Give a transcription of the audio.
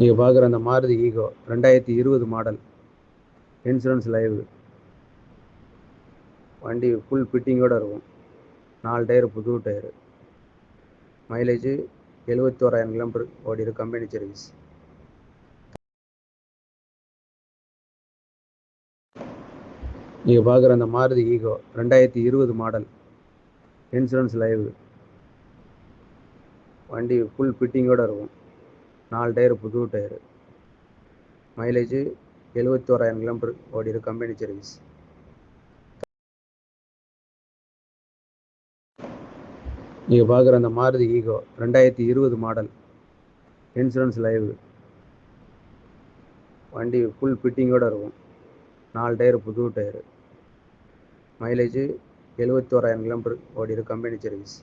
நீங்கள் பார்க்குற அந்த Maruti Eeco 2020 model, insurance live, வண்டி ஃபுல் ஃபிட்டிங்கோடு இருக்கும். 4 டயர் புது டயரு, மைலேஜ் 71,000 கிலோமீட்டர் ஓடிரு, கம்பெனி சர்வீஸ். நீங்கள் பார்க்குற அந்த Maruti Eeco 2020 model, insurance live, வண்டி ஃபுல் ஃபிட்டிங்கோடு இருக்கும். 4 டயர் புது டயரு, மைலேஜ் 71,000 கிலோமீட்டர் ஓடிரு, கம்பெனி சர்வீஸ். நீங்கள் பார்க்குற அந்த Maruti Eeco 2020 model, insurance live, வண்டி ஃபுல் ஃபிட்டிங்கோடு இருக்கும். 4 டயர் புது டயரு, மைலேஜ் 71,000 கிலோமீட்டர் ஓடிரு, கம்பெனி சர்வீஸ்.